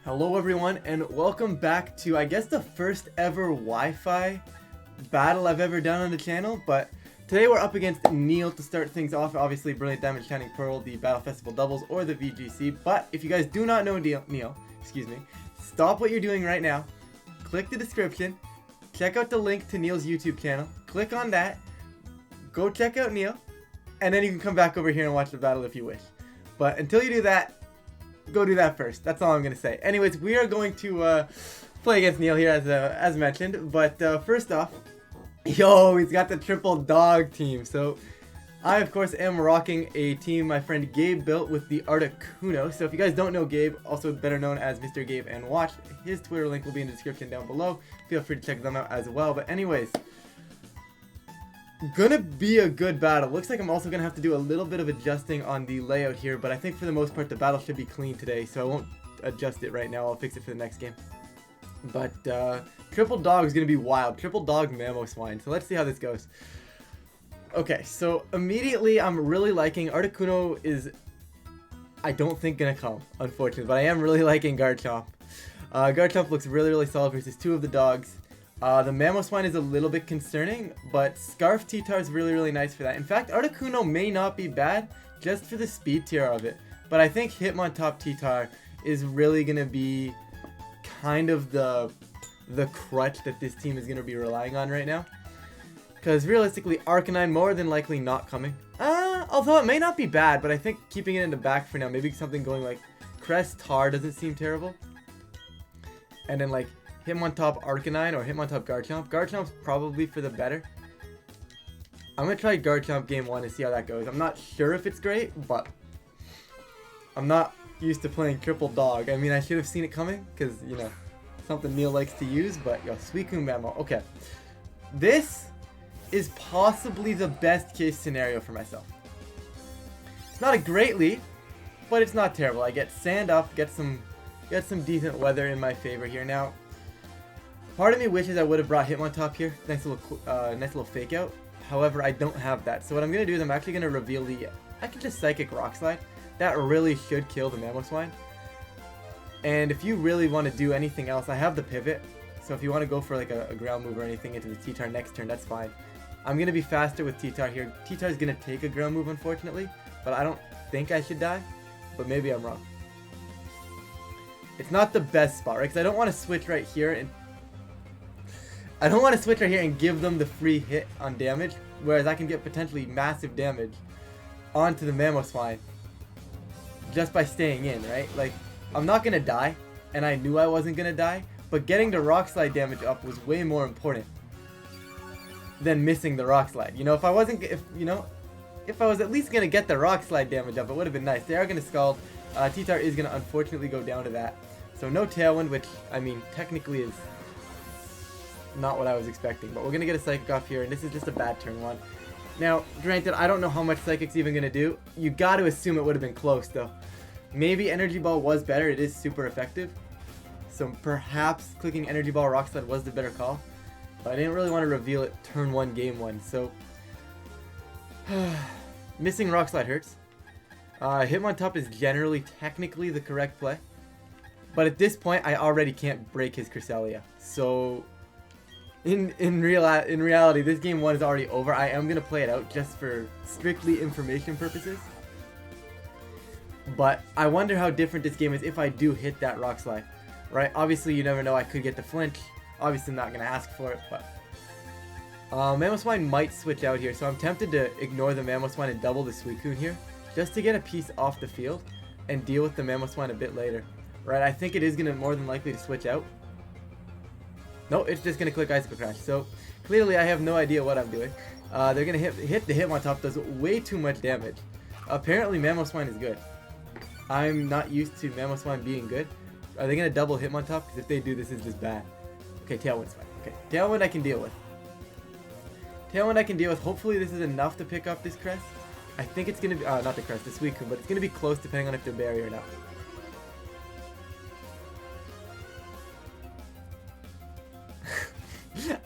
Hello everyone and welcome back to I guess the first ever Wi-Fi battle I've ever done on the channel, but today we're up against Neil to start things off. Obviously Brilliant Diamond, Shining Pearl, the Battle Festival doubles, or the VGC. But if you guys do not know Neil, stop what you're doing right now, click the description, check out the link to Neil's YouTube channel, click on that, go check out Neil, and then you can come back over here and watch the battle if you wish. But until you do that, go do that first. That's all I'm gonna say. Anyways, we are going to play against Neil here as mentioned. But first off, yo, he's got the triple dog team. So I of course am rocking a team my friend Gabe built with the Articuno. So if you guys don't know Gabe, also better known as Mr. Gabe and Watch, his Twitter link will be in the description down below. Feel free to check them out as well. But anyways, gonna be a good battle. Looks like I'm also gonna have to do a little bit of adjusting on the layout here, but I think for the most part the battle should be clean today, so I won't adjust it right now. I'll fix it for the next game. But triple dog is gonna be wild. Triple dog Mamoswine. So let's see how this goes. Okay, so immediately I'm really liking Articuno is I don't think gonna come, unfortunately, but I am really liking Garchomp. Garchomp looks really solid versus two of the dogs. The Mamoswine is a little bit concerning, but Scarf T-Tar is really nice for that. In fact, Articuno may not be bad just for the speed tier of it, but I think Hitmontop T-Tar is really going to be kind of the crutch that this team is going to be relying on right now. Because realistically, Arcanine more than likely not coming. Although it may not be bad, but I think keeping it in the back for now, maybe something going like Crest Tar doesn't seem terrible. And then like Hitmontop Arcanine or Hitmontop Garchomp. Garchomp's probably for the better. I'm going to try Garchomp game 1 and see how that goes. I'm not sure if it's great, but I'm not used to playing triple dog. I mean, I should have seen it coming because, you know, something Neil likes to use, but yo, Suicune Mamo. Okay. This is possibly the best case scenario for myself. It's not a great lead, but it's not terrible. I get sand up, get some decent weather in my favor here. Now, part of me wishes I would have brought Hitmontop here. Nice little fake out. However, I don't have that. So what I'm going to do is I'm actually going to reveal the... I can just Psychic Rock Slide. That really should kill the Mamoswine. And if you really want to do anything else, I have the pivot. So if you want to go for like a ground move or anything into the T-Tar next turn, that's fine. I'm going to be faster with T-Tar here. T-Tar is going to take a ground move, unfortunately. But I don't think I should die. But maybe I'm wrong. It's not the best spot, right? Because I don't want to switch right here and... I don't want to switch right here and give them the free hit on damage, whereas I can get potentially massive damage onto the Mamoswine just by staying in, right? Like, I'm not going to die, and I knew I wasn't going to die, but getting the Rock Slide damage up was way more important than missing the Rock Slide. You know, if I was at least going to get the Rock Slide damage up, it would have been nice. They are going to Scald. T-Tar is going to unfortunately go down to that. So no Tailwind, which, I mean, technically is not what I was expecting, but we're gonna get a Psychic off here, and this is just a bad turn 1. Now, granted, I don't know how much Psychic's even gonna do. You got to assume it would have been close, though. Maybe Energy Ball was better. It is super effective, so perhaps clicking Energy Ball Rock Slide was the better call. But I didn't really want to reveal it turn 1, game 1. So missing Rock Slide hurts. Hitmontop is generally technically the correct play, but at this point, I already can't break his Cresselia. So In reality, this game 1 is already over. I am going to play it out just for strictly information purposes. But I wonder how different this game is if I do hit that Rock Slide. Right? Obviously, you never know. I could get the flinch. Obviously, I'm not going to ask for it, but... Mamoswine might switch out here, so I'm tempted to ignore the Mamoswine and double the Suicune here, just to get a piece off the field and deal with the Mamoswine a bit later. Right? I think it is going to more than likely to switch out. No, it's just going to click Icicle Crash. So, clearly I have no idea what I'm doing. They're going to hit the Hitmontop, does way too much damage. Apparently Mamoswine is good. I'm not used to Mamoswine being good. Are they going to double Hitmontop? Because if they do, this is just bad. Okay, Tailwind's fine. Okay, Tailwind I can deal with. Tailwind I can deal with. Hopefully this is enough to pick up this Crest. I think it's going to be, not the Crest, the Suicune, but it's going to be close depending on if they're Berry or not.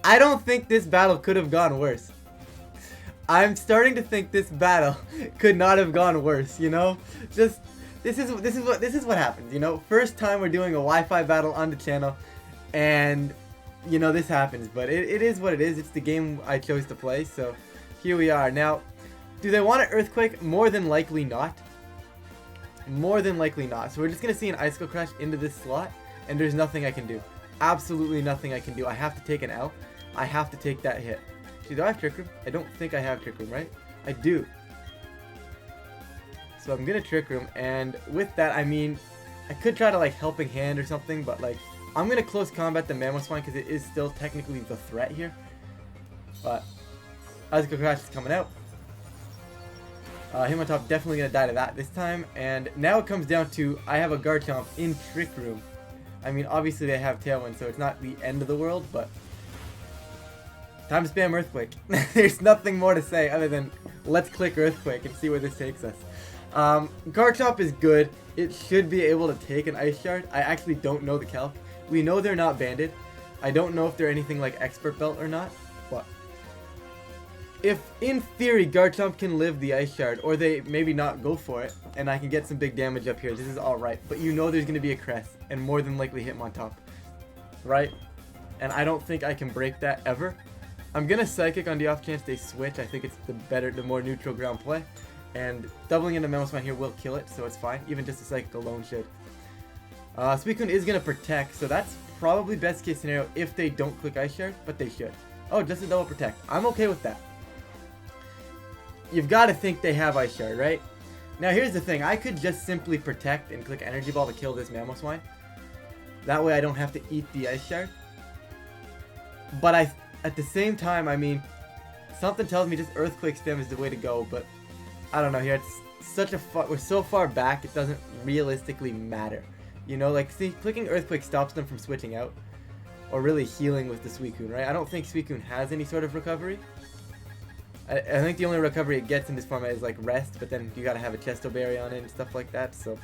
I don't think this battle could have gone worse. I'm starting to think this battle could not have gone worse, you know? Just this is what happens, you know. First time we're doing a Wi-Fi battle on the channel, and you know this happens. But it is what it is. It's the game I chose to play, so here we are. Now, do they want an earthquake? More than likely not. More than likely not. So we're just gonna see an icicle crash into this slot, and there's nothing I can do. Absolutely nothing I can do. I have to take an L. I have to take that hit. Do I have Trick Room? I don't think I have Trick Room, right? I do. So I'm gonna Trick Room, and with that, I mean, I could try to like Helping Hand or something, but like, I'm gonna close combat the Mamoswine because it is still technically the threat here. But Icicle Crash is coming out. Hitmontop definitely gonna die to that this time, and now it comes down to I have a Garchomp in Trick Room. I mean, obviously they have Tailwind, so it's not the end of the world, but time to spam Earthquake. There's nothing more to say other than let's click Earthquake and see where this takes us. Garchomp is good. It should be able to take an Ice Shard. I actually don't know the calc. We know they're not banded. I don't know if they're anything like Expert Belt or not, but if in theory Garchomp can live the Ice Shard, or they maybe not go for it, and I can get some big damage up here, this is alright. But you know there's going to be a Crest, and more than likely Hitmontop, right? And I don't think I can break that ever. I'm going to Psychic on the off chance they switch. I think it's the more neutral ground play. And doubling into Mamoswine here will kill it, so it's fine. Even just a Psychic alone should. Suicune is going to Protect, so that's probably best case scenario if they don't click Ice Shard, but they should. Oh, just a double Protect. I'm okay with that. You've got to think they have Ice Shard, right? Now here's the thing. I could just simply Protect and click Energy Ball to kill this Mamoswine. That way I don't have to eat the Ice Shard. But at the same time, I mean, something tells me just Earthquake spam is the way to go, but I don't know here. It's we're so far back, it doesn't realistically matter. You know, like, see, clicking Earthquake stops them from switching out or really healing with the Suicune, right? I don't think Suicune has any sort of recovery. I think the only recovery it gets in this format is like Rest, but then you gotta have a Chesto Berry on it and stuff like that, so.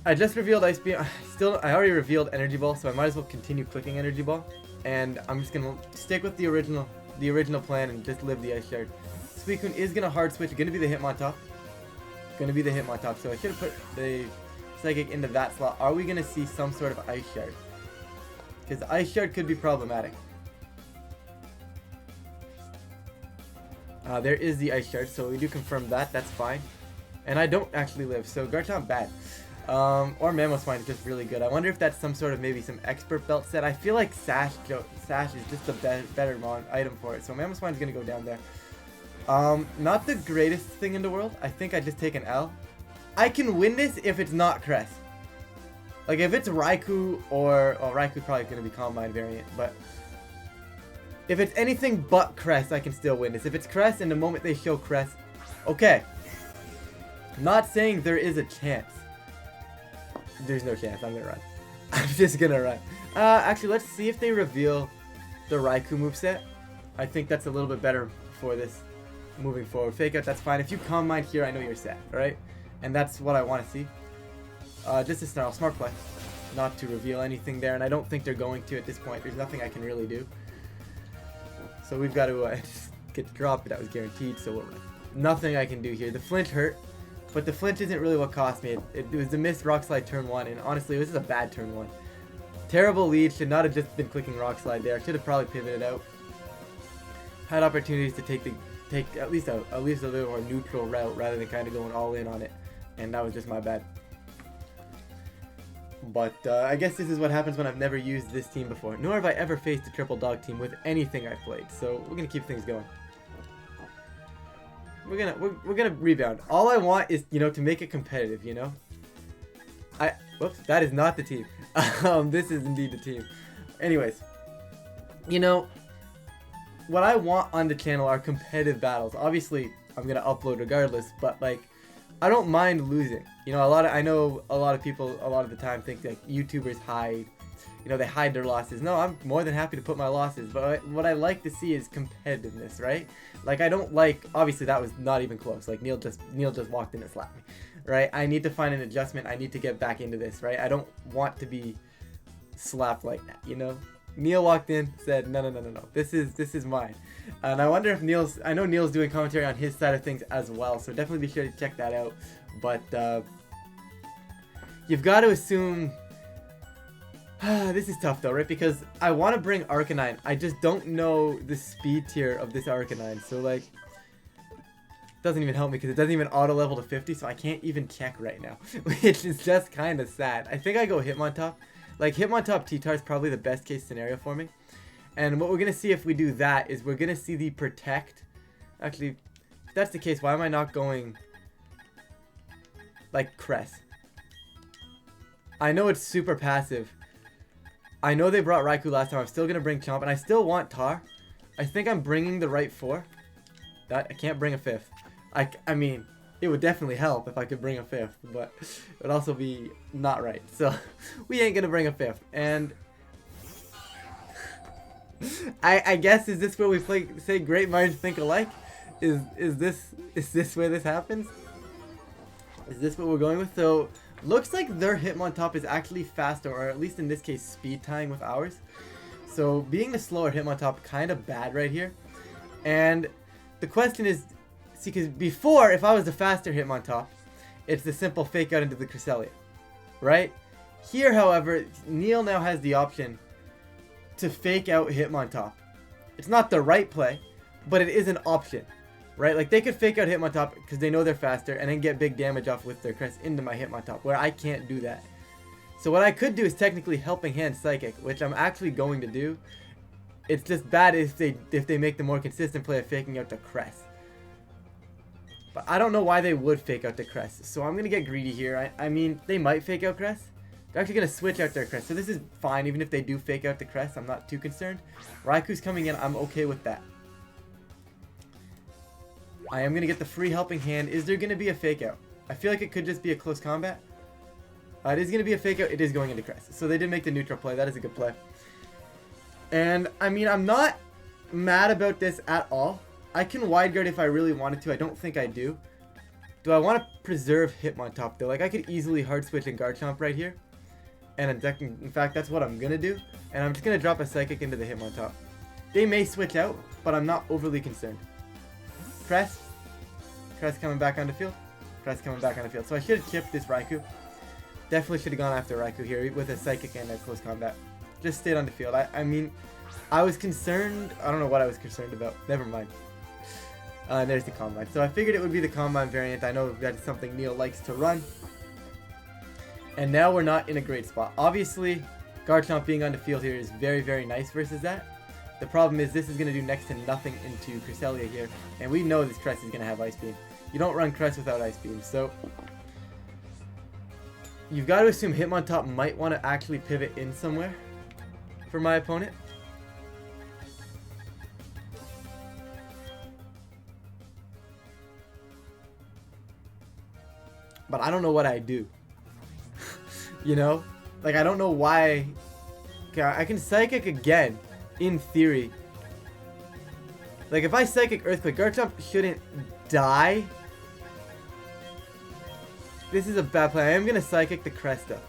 I just revealed Ice Beam. I already revealed Energy Ball, so I might as well continue clicking Energy Ball. And I'm just gonna stick with the original plan and just live the Ice Shard. Suicune is gonna hard switch. Gonna be the Hitmontop. Gonna be the Hitmontop. So I should have put the Psychic into that slot. Are we gonna see some sort of Ice Shard? Because the Ice Shard could be problematic. There is the Ice Shard, so we do confirm that. That's fine. And I don't actually live, so Garchomp bad. Or Mamoswine is just really good. I wonder if that's some sort of maybe some Expert Belt set. I feel like Sash is just a better item for it. So Mamoswine is going to go down there. Not the greatest thing in the world. I think I just take an L. I can win this if it's not Crest. Like if it's Raikou or... Well, Raikou's probably going to be Combine variant, but... If it's anything but Crest, I can still win this. If it's Crest and the moment they show Crest... Okay. Not saying there is a chance. There's no chance. I'm gonna run. I'm just gonna run. Actually, let's see if they reveal the Raikou moveset. I think that's a little bit better for this moving forward. Fake out, that's fine. If you Combine here, I know you're set, alright? And that's what I want to see. Just a Snarl. Smart play. Not to reveal anything there, and I don't think they're going to at this point. There's nothing I can really do. So we've got to just get dropped, but that was guaranteed, so we'll run. Nothing I can do here. The flinch hurt. But the flinch isn't really what cost me. It was the missed Rock Slide turn 1, and honestly, this is a bad turn 1. Terrible lead. Should not have just been clicking Rock Slide there. Should have probably pivoted out. Had opportunities to take at least a little more neutral route rather than kind of going all in on it, and that was just my bad. But I guess this is what happens when I've never used this team before. Nor have I ever faced a triple dog team with anything I've played. So we're gonna keep things going. We're gonna rebound. All I want is, you know, to make it competitive, you know. Whoops, that is not the team. This is indeed the team. Anyways, you know, what I want on the channel are competitive battles. Obviously, I'm gonna upload regardless, but like, I don't mind losing. You know, I know a lot of people a lot of the time think that YouTubers hide. You know, they hide their losses. No, I'm more than happy to put my losses, but what I like to see is competitiveness, right? Like, I don't like, obviously that was not even close. Like, Neil just walked in and slapped me, right? I need to find an adjustment. I need to get back into this, right? I don't want to be slapped like that, you know? Neil walked in, said, no, this is mine. And I wonder if I know Neil's doing commentary on his side of things as well, so definitely be sure to check that out. But you've got to assume, this is tough though, right? Because I want to bring Arcanine, I just don't know the speed tier of this Arcanine, so like, doesn't even help me because it doesn't even auto level to 50, so I can't even check right now, which is just kind of sad. I think I go Hitmontop. Like, Hitmontop T-Tar is probably the best case scenario for me. And what we're going to see if we do that is we're going to see the Protect. Actually, if that's the case, why am I not going, like, Cress? I know it's super passive. I know they brought Raikou last time. I'm still going to bring Chomp, and I still want Tar. I think I'm bringing the right 4. I can't bring a 5th. I mean, it would definitely help if I could bring a 5th, but it would also be not right. So, we ain't gonna bring a 5th. And I guess, is this where we say great minds think alike? Is this where this happens? Is this what we're going with? So, looks like their Hitmontop is actually faster, or at least in this case, speed tying with ours. So, being the slower Hitmontop, kind of bad right here. And the question is, see, because before, if I was the faster Hitmontop, it's the simple fake out into the Cresselia, right? Here, however, Neil now has the option to fake out Hitmontop. It's not the right play, but it is an option, right? Like, they could fake out Hitmontop because they know they're faster and then get big damage off with their Crest into my Hitmontop, where I can't do that. So what I could do is technically Helping Hand Psychic, which I'm actually going to do. It's just bad if they make the more consistent play of faking out the Crest. But I don't know why they would fake out the Crest. So I'm going to get greedy here. I mean, they might fake out Crest. They're actually going to switch out their Crest. So this is fine. Even if they do fake out the Crest, I'm not too concerned. Raikou's coming in. I'm okay with that. I am going to get the free Helping Hand. Is there going to be a fake out? I feel like it could just be a close combat. It is going to be a fake out. It is going into Crest. So they did make the neutral play. That is a good play. And, I mean, I'm not mad about this at all. I can wide guard if I really wanted to. I don't think I do. Do I want to preserve Hitmontop though? Like, I could easily hard switch and Garchomp right here. And in fact, that's what I'm going to do. And I'm just going to drop a Psychic into the Hitmontop. They may switch out, but I'm not overly concerned. Crest coming back on the field. Crest coming back on the field. So I should have chipped this Raikou. Definitely should have gone after Raikou here with a Psychic and a close combat. Just stayed on the field. I mean, I was concerned. I don't know what I was concerned about. Never mind. There's the Combine. So I figured it would be the Combine variant. I know that's something Neil likes to run. And now we're not in a great spot. Obviously, Garchomp being on the field here is very, very nice versus that. The problem is this is going to do next to nothing into Cresselia here. And we know this Crest is going to have Ice Beam. You don't run Crest without Ice Beam. So you've got to assume Hitmontop might want to actually pivot in somewhere for my opponent. But I don't know what I do. You know? Like, I don't know why. Okay, I can Psychic again, in theory. Like, if I Psychic Earthquake, Garchomp shouldn't die. This is a bad play. I am going to Psychic the Cresta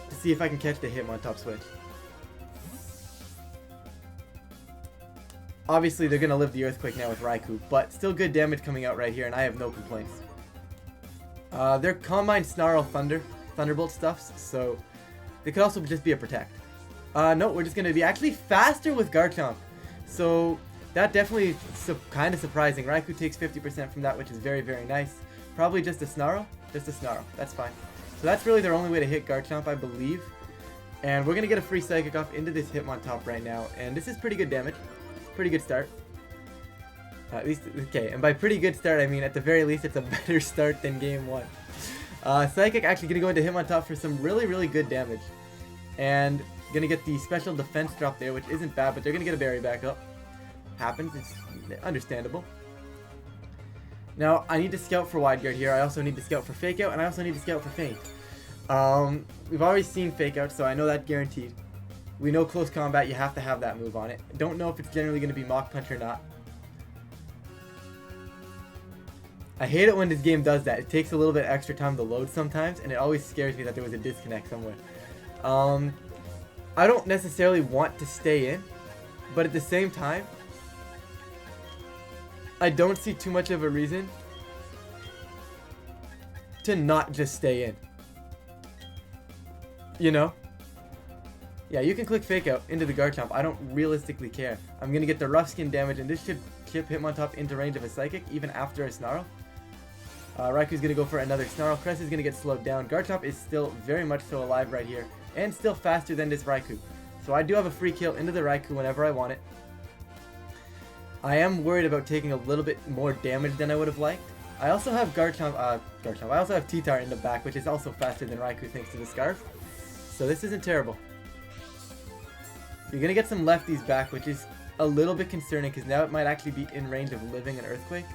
to see if I can catch the Hitmontop switch. Obviously, they're going to live the Earthquake now with Raikou, but still good damage coming out right here, and I have no complaints. They're Combine Snarl Thunderbolt stuffs, so they could also just be a Protect. No, we're just going to be actually faster with Garchomp. So that definitely kind of surprising. Raikou takes 50% from that, which is very, very nice. Probably just a Snarl? Just a Snarl. That's fine. So that's really their only way to hit Garchomp, I believe. And we're going to get a free Psychic off into this Hitmontop right now. And this is pretty good damage. Pretty good start. At least, okay, and by pretty good start, I mean at the very least it's a better start than game 1. Psychic actually going to go into Hitmontop for some really, really good damage. And going to get the special defense drop there, which isn't bad, but they're going to get a berry back up. Happens, it's understandable. Now, I need to scout for wide guard here. I also need to scout for fake out, and I also need to scout for feint. We've already seen fake out, so I know that guaranteed. We know close combat, you have to have that move on it. Don't know if it's generally going to be Mach Punch or not. I hate it when this game does that. It takes a little bit extra time to load sometimes, and it always scares me that there was a disconnect somewhere. I don't necessarily want to stay in, but at the same time, I don't see too much of a reason to not just stay in. You know? Yeah, you can click Fake Out into the Garchomp. I don't realistically care. I'm going to get the rough skin damage, and this should chip Hitmontop into range of a Psychic, even after a Snarl. Raikou's going to go for another Snarl. Cress is going to get slowed down. Garchomp is still very much so alive right here, and still faster than this Raikou. So I do have a free kill into the Raikou whenever I want it. I am worried about taking a little bit more damage than I would have liked. I also have Garchomp. I also have T-Tar in the back, which is also faster than Raikou thanks to the Scarf. So this isn't terrible. You're going to get some lefties back, which is a little bit concerning because now it might actually be in range of living an Earthquake.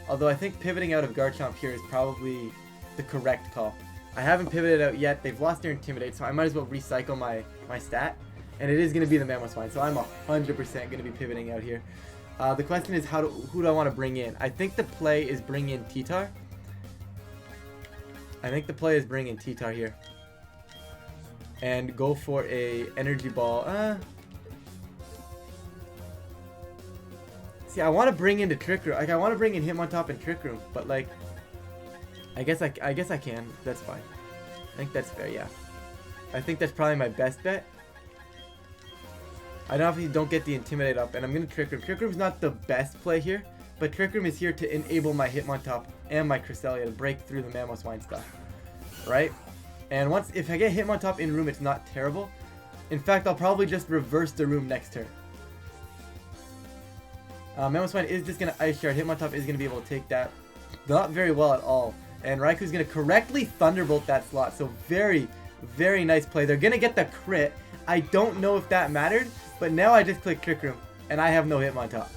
Although I think pivoting out of Garchomp here is probably the correct call. I haven't pivoted out yet. They've lost their Intimidate, so I might as well recycle my stat. And it is going to be the Mamoswine, so I'm 100% going to be pivoting out here. The question is who do I want to bring in? I think the play is bring in T-Tar. I think the play is bring in T-Tar here. And go for a Energy Ball. See, I want to bring in the Trick Room. Like, I want to bring in Hitmontop and Trick Room, but like, I guess I can. That's fine. I think that's fair. Yeah. I think that's probably my best bet. I don't know if you don't get the Intimidate up, and I'm going to Trick Room. Trick Room's not the best play here, but Trick Room is here to enable my Hitmontop and my Cresselia to break through the Mamoswine stuff. Right? And if I get Hitmontop in room, it's not terrible. In fact, I'll probably just reverse the room next turn. Mamoswine is just going to Ice Shard. Hitmontop is going to be able to take that. Not very well at all. And Raikou's going to correctly Thunderbolt that slot. So very, very nice play. They're going to get the crit. I don't know if that mattered, but now I just click Trick Room, and I have no Hitmontop.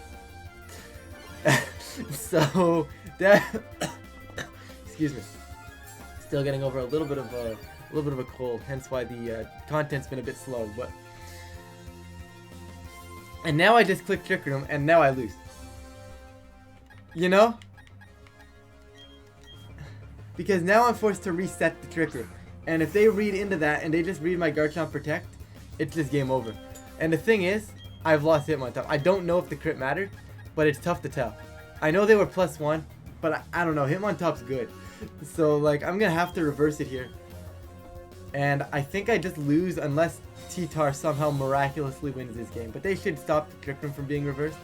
So, that... Excuse me. Still getting over a little bit of a cold, hence why the content's been a bit slow, but... And now I just click Trick Room, and now I lose. You know? Because now I'm forced to reset the Trick Room. And if they read into that, and they just read my Garchomp Protect, it's just game over. And the thing is, I've lost Hitmontop. I don't know if the crit mattered, but it's tough to tell. I know they were +1, but I don't know. Hitmontop's good. So, like, I'm going to have to reverse it here. And I think I just lose unless T-Tar somehow miraculously wins this game. But they should stop the Trick Room from being reversed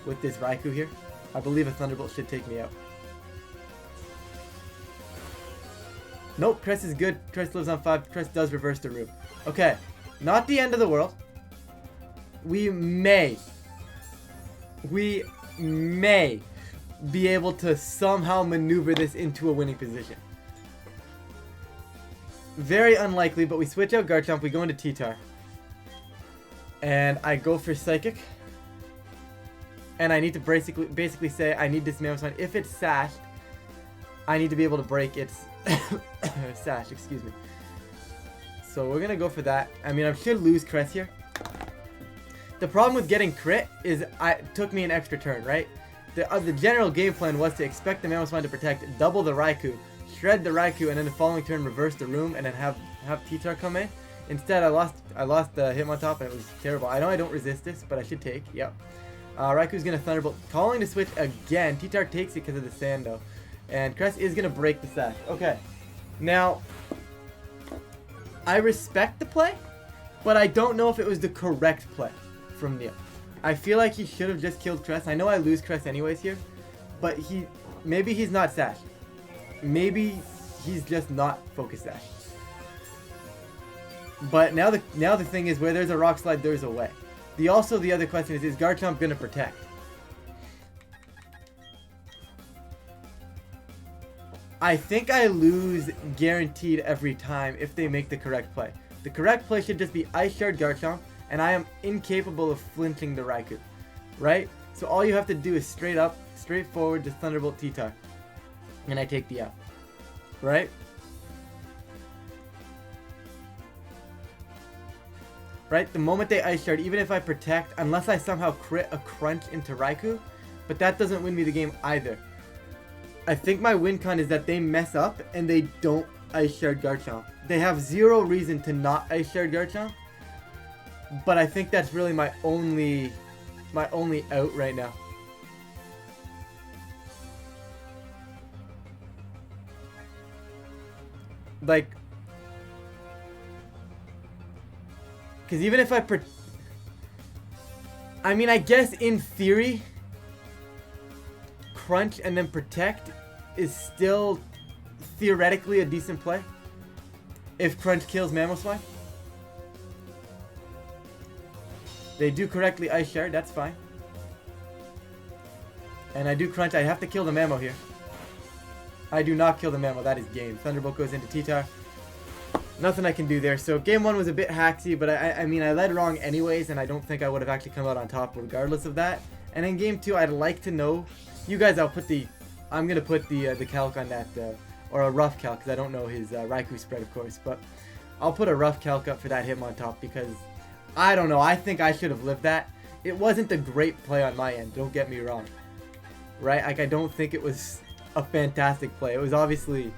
with this Raikou here. I believe a Thunderbolt should take me out. Nope, Cress is good. Cress lives on 5. Cress does reverse the room. Okay, not the end of the world. We may be able to somehow maneuver this into a winning position. Very unlikely, but we switch out Garchomp, we go into T-Tar. And I go for Psychic. And I need to basically say I need this Mamoswine. If it's sashed, I need to be able to break its sash, excuse me. So we're going to go for that. I mean, I should lose Cress here. The problem with getting crit is it took me an extra turn, right? The general game plan was to expect the Mamoswine to protect, double the Raikou, shred the Raikou, and then the following turn reverse the room and then have T-Tar come in. Instead, I lost the Hitmontop and it was terrible. I know I don't resist this, but I should take. Yep. Raikou's going to Thunderbolt. Calling to switch again. T-Tar takes it because of the sand, though. And Cress is going to break the sash. Okay. Now, I respect the play, but I don't know if it was the correct play from Neil. I feel like he should have just killed Cress. I know I lose Cress anyways here, but maybe he's not sash. Maybe he's just not focus sash. But now the thing is, where there's a Rock Slide, there's a way. The other question is Garchomp gonna protect? I think I lose guaranteed every time if they make the correct play. The correct play should just be Ice Shard Garchomp, and I am incapable of flinching the Raikou, right? So all you have to do is straightforward, just Thunderbolt T-Tar, and I take the out, right? Right, the moment they Ice Shard, even if I protect, unless I somehow crit a Crunch into Raikou, but that doesn't win me the game either. I think my win con is that they mess up and they don't Ice Shard Garchomp. They have zero reason to not Ice Shard Garchomp, But I think that's really my only out right now. Like, because even if I mean, I guess in theory, crunch and then protect is still theoretically a decent play. If crunch kills Mamoswine. They do correctly Ice Shard, that's fine. And I do crunch, I have to kill the Mamo here. I do not kill the Mamo, that is game. Thunderbolt goes into T-Tar. Nothing I can do there. So game 1 was a bit hacksy, but I mean, I led wrong anyways, and I don't think I would have actually come out on top regardless of that. And in game 2, I'd like to know, you guys, I'm going to put the calc on that, or a rough calc, because I don't know his Raikou spread, of course, but I'll put a rough calc up for that Hitmontop, because I don't know, I think I should have lived that. It wasn't a great play on my end, don't get me wrong. Right? Like, I don't think it was a fantastic play. It was obviously,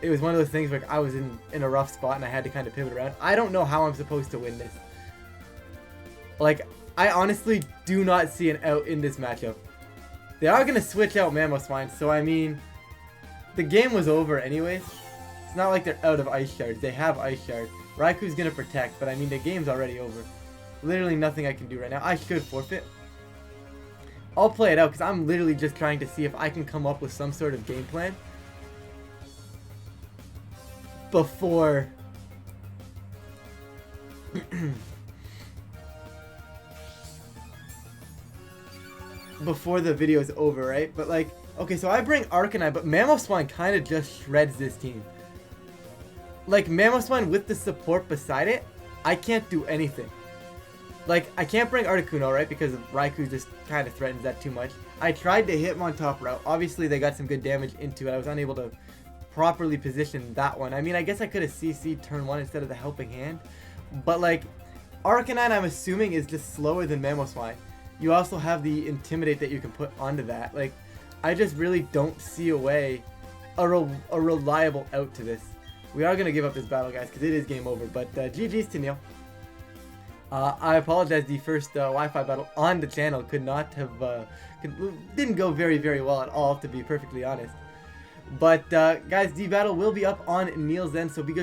it was one of those things where I was in a rough spot and I had to kind of pivot around. I don't know how I'm supposed to win this. Like, I honestly do not see an out in this matchup. They are going to switch out Mamoswine, so I mean, the game was over anyways. It's not like they're out of Ice Shards. They have Ice Shard. Raikou's going to protect, but I mean, the game's already over. Literally nothing I can do right now. I should forfeit. I'll play it out because I'm literally just trying to see if I can come up with some sort of game plan before before the video is over, right? But like, okay, so I bring Arcanine, but Mamoswine kind of just shreds this team. Like, Mamoswine with the support beside it, I can't do anything. Like, I can't bring Articuno, right? Because Raikou just kind of threatens that too much. I tried to hit Hitmontop route. Obviously, they got some good damage into it. I was unable to properly position that one. I mean, I guess I could have CC'd turn 1 instead of the Helping Hand. But, like, Arcanine, I'm assuming, is just slower than Mamoswine. You also have the Intimidate that you can put onto that. Like, I just really don't see a way, a reliable out to this. We are going to give up this battle, guys, because it is game over. But GG's to Neil. I apologize, the first Wi-Fi battle on the channel didn't go very, very well at all, to be perfectly honest. But guys, the battle will be up on Neil's end, so be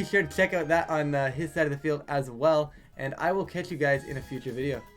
sure to check out that on his side of the field as well. And I will catch you guys in a future video.